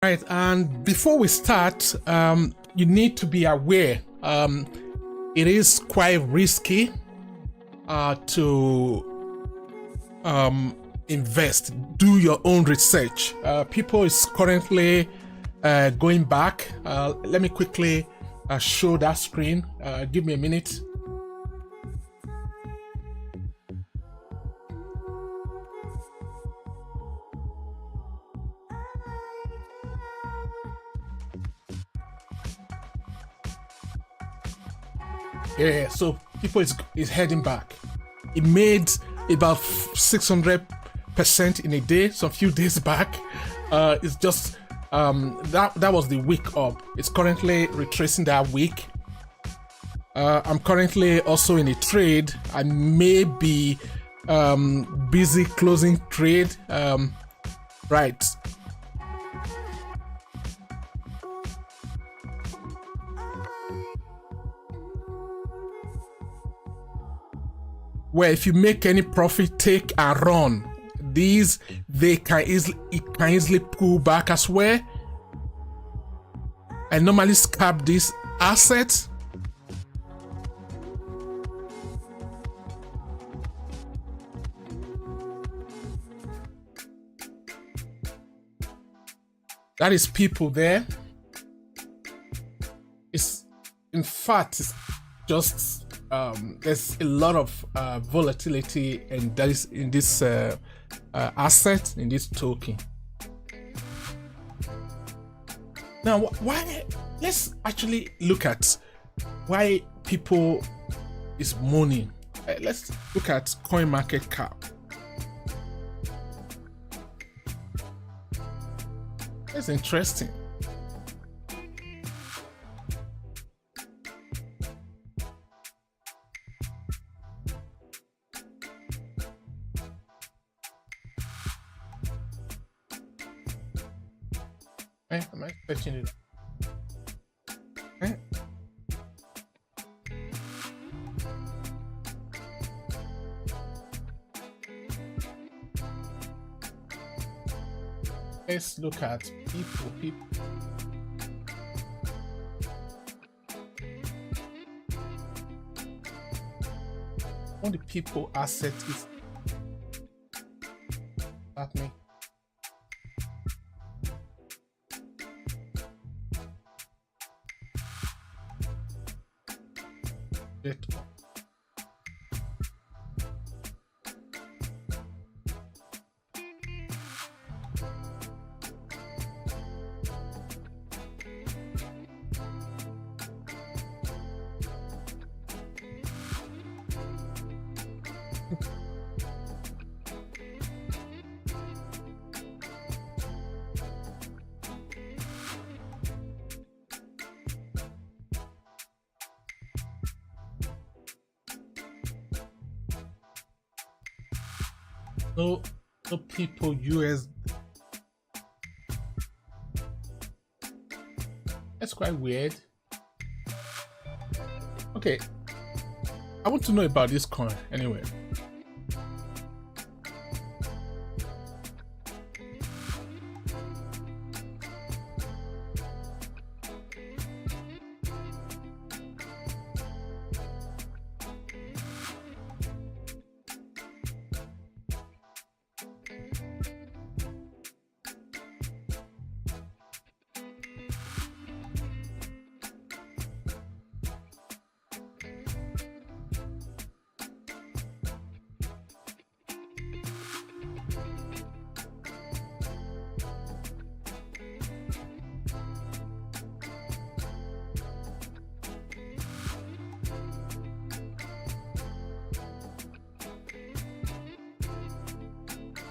Right, and before we start, you need to be aware. It is quite risky to invest. Do your own research. People is currently going back. Let me quickly show that screen. Give me a minute. Yeah, so people is heading back. It made about 600% in a day, some few days back. It's just that was the week up. It's currently retracing that week. I'm currently also in a trade. I may be busy closing trade. Right. Where if you make any profit, take and run. These it can easily pull back as well. I normally scalp these assets. That is people there. It's in fact it's just there's a lot of volatility and that is in this asset, in this token. Now, why? Let's actually look at why people is moaning. Let's look at coin market cap. That's interesting. Am I fetching it? Let's look at people. All the people asset is happening. No people US. That's quite weird. Okay, I want to know about this coin anyway.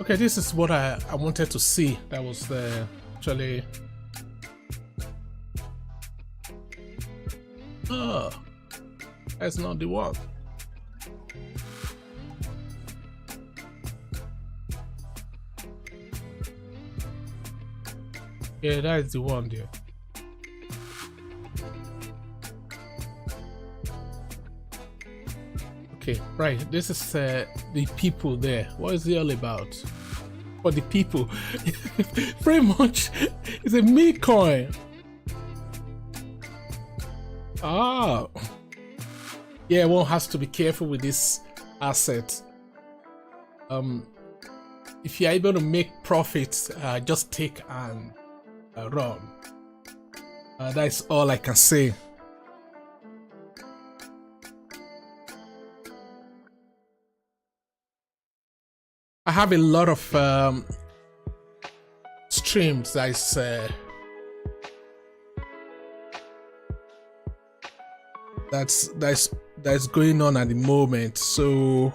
Okay, this is what I wanted to see. That was actually. Oh, that's not the one. Yeah, that is the one there. Okay, right. This is the people there. What is it all about? For the people, pretty much, It's a meme coin. Ah, yeah, one has to be careful with this asset. If you're able to make profits, just take and run. That's all I can say. I have a lot of streams that's going on at the moment, so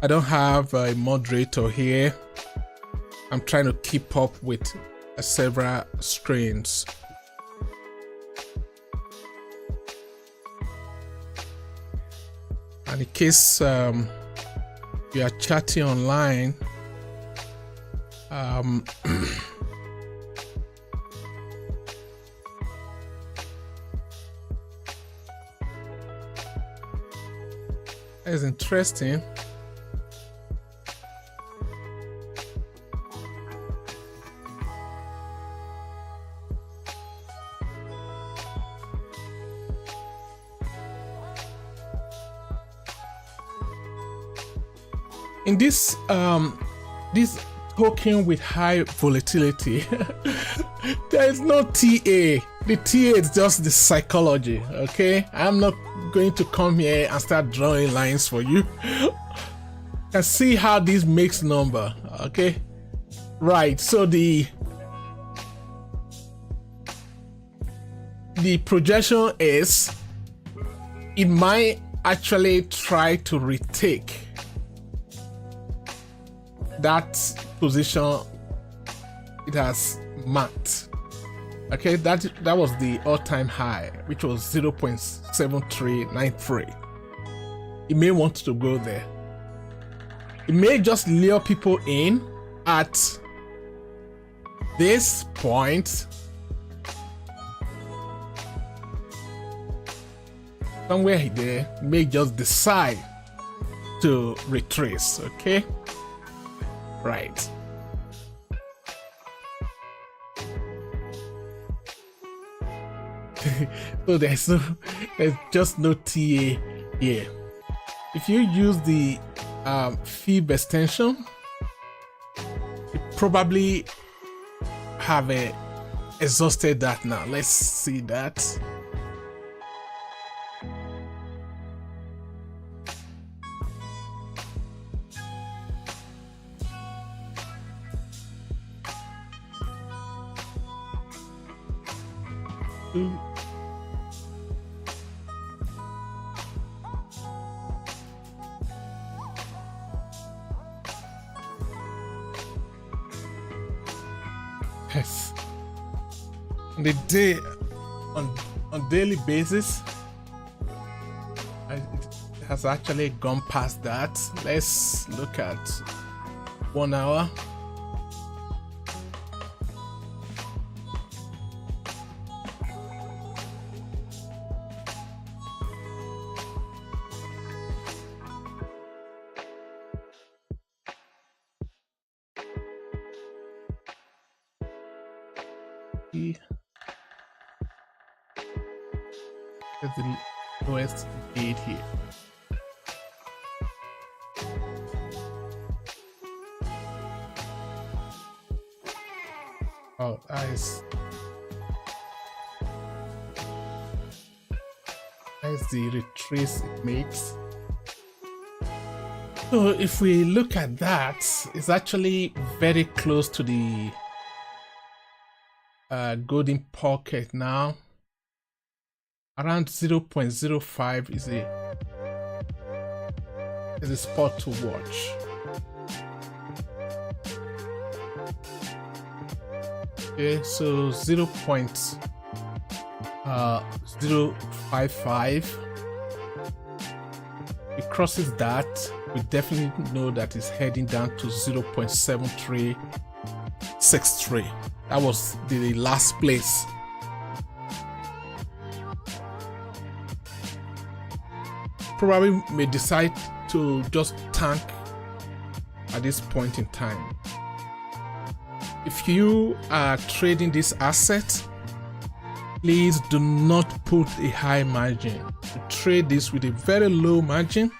I don't have a moderator here. I'm trying to keep up with several streams. And in case you are chatting online, that's interesting. In this token with high volatility, there is no TA. The TA is just the psychology. Okay, I'm not going to come here and start drawing lines for you. And see how this makes number. Okay, right. So the projection is it might actually try to retake that position it has marked. Okay, that was the all-time high, which was 0.7393. It may want to go there. It may just lure people in at this point. Somewhere there may just decide to retrace. Okay, right. So there's just no TA here. If you use the fib extension, you probably have exhausted that now. Let's see that. Yes. On the day, on daily basis, it has actually gone past that. Let's look at 1 hour. That's the lowest gate here. Oh, that's the retrace it makes. So if we look at that, it's actually very close to the golden pocket now. Around 0.05 is a spot to watch. Okay, so 0.055. It crosses that, we definitely know that it's heading down to 0.7363. That was the last place. Probably may decide to just tank at this point in time. if you are trading this asset, please do not put a high margin. You trade this with a very low margin.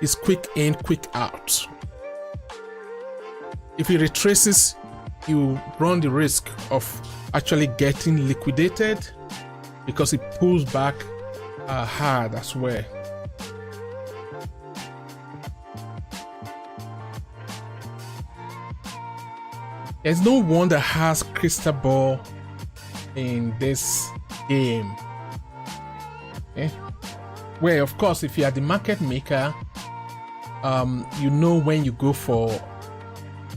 It's quick in, quick out. If it retraces, you run the risk of actually getting liquidated because it pulls back hard as well. There's no one that has crystal ball in this game. Okay? Well, of course, if you are the market maker, you know when you go for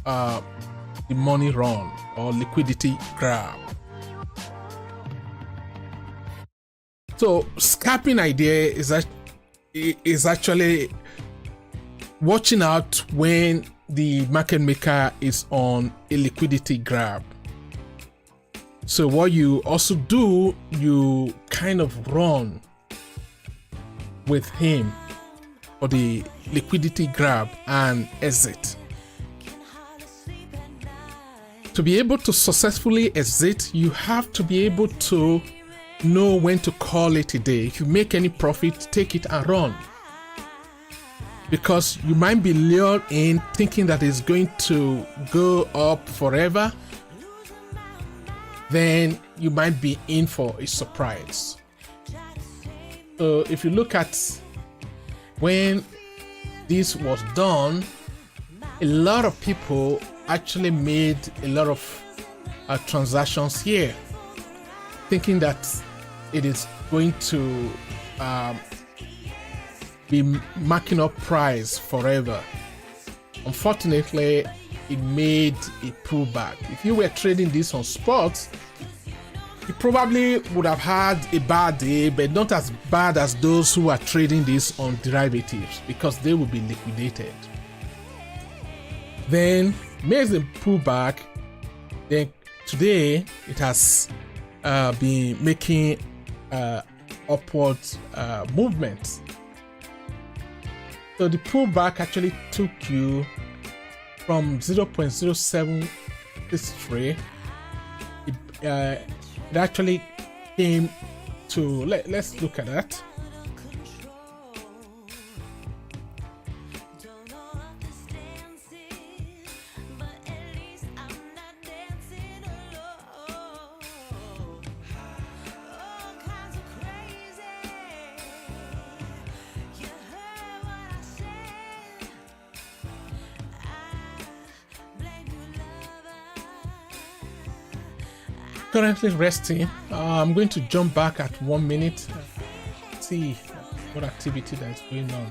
the money run or liquidity grab. So scalping idea is actually watching out when the market maker is on a liquidity grab. So what you also do, you kind of run with him for the liquidity grab and exit. To be able to successfully exit, you have to be able to know when to call it a day. If you make any profit, take it and run. Because you might be lured in thinking that it's going to go up forever. Then you might be in for a surprise. So if you look at when this was done, a lot of people actually made a lot of transactions here, thinking that it is going to be marking up price forever. Unfortunately, it made a pullback. If you were trading this on spot, you probably would have had a bad day, but not as bad as those who are trading this on derivatives, because they will be liquidated. Then makes a pullback. Then today it has been making upward movement. So the pullback actually took you from 0.0763. It actually came to, let's look at that. Currently resting. I'm going to jump back at 1 minute, see what activity that is going on.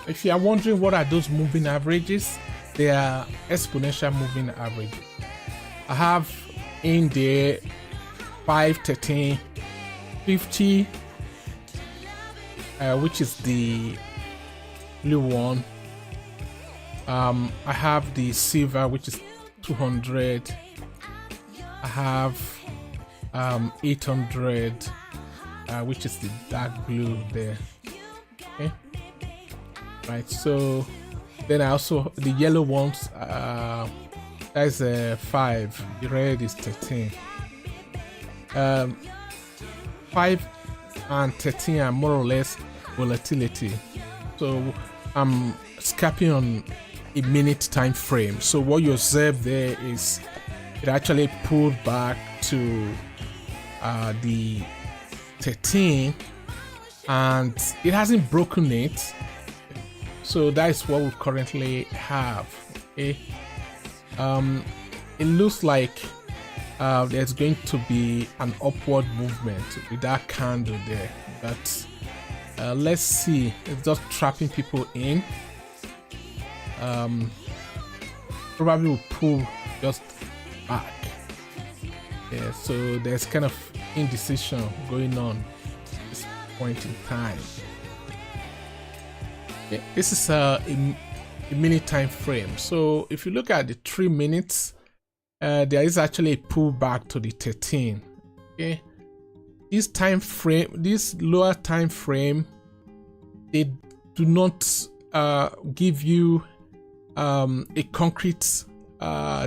If you are wondering what are those moving averages, they are exponential moving averages. I have in there 5, 13, 50, which is the blue one. I have the silver, which is 200. I have 800, which is the dark blue there. Okay, right. So then I also, the yellow ones, that's 5. The red is 13. 5 and 13 are more or less volatility. So I'm scalping on a minute time frame. So what you observe there is it actually pulled back to the 13 and it hasn't broken it. So that is what we currently have. Okay, it looks like there's going to be an upward movement with that candle there, but let's see. It's just trapping people in. Probably will pull just back. Yeah, so there's kind of indecision going on at this point in time. Yeah, this is a minute time frame. So if you look at the 3 minutes, there is actually a pullback to the 13. Okay, this lower time frame, they do not give you a concrete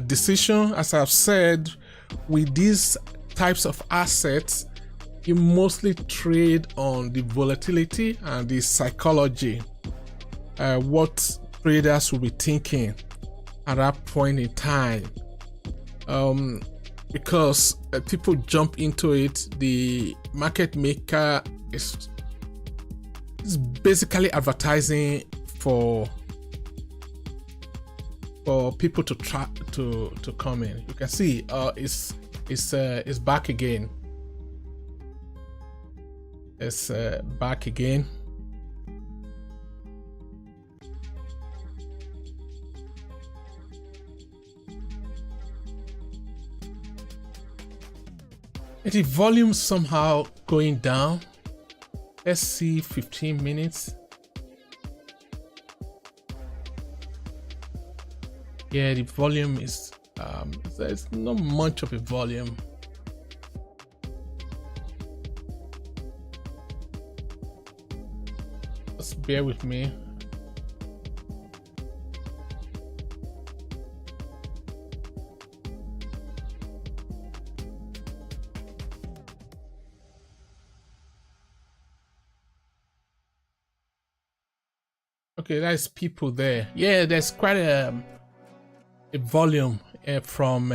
decision. As I've said, with these types of assets, you mostly trade on the volatility and the psychology, what traders will be thinking at that point in time. Because people jump into it, the market maker is basically advertising for people to try to come in. You can see it's back again. It's back again. The volume somehow going down. Let's see 15 minutes. Yeah, the volume is there's not much of a volume. Just bear with me. Okay, there's people there. Yeah, there's quite a volume from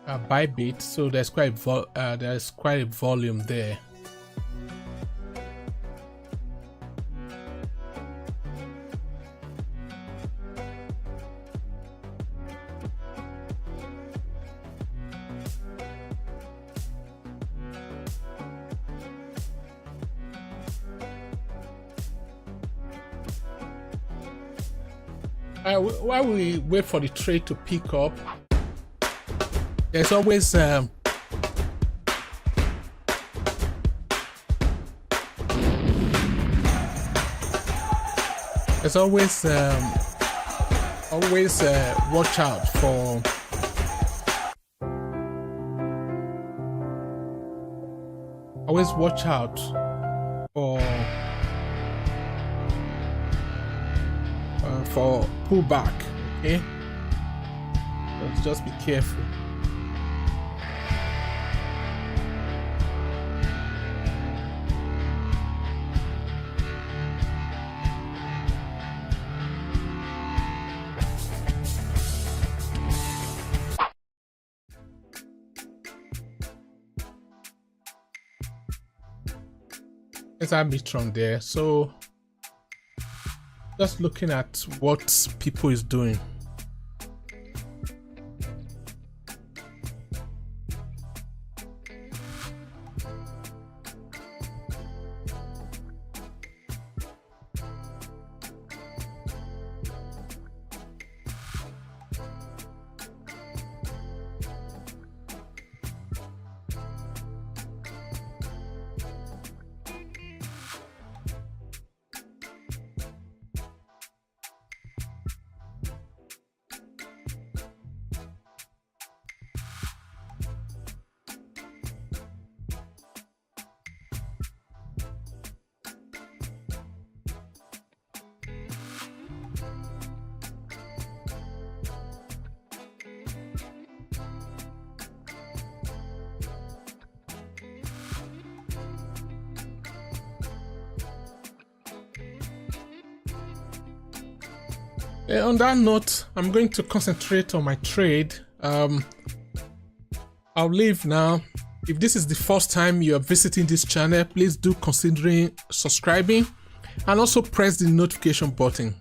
Bybit, so there's quite a volume there. While we wait for the trade to pick up, there's always there's always watch out for for pullback. Okay, let's just be careful. There's Arbitrum there, so just looking at what people is doing. On that note, I'm going to concentrate on my trade. I'll leave now. If this is the first time you are visiting this channel, please do consider subscribing and also press the notification button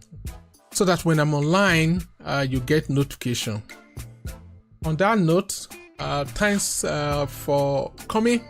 so that when I'm online, you get notification. On that note, thanks for coming.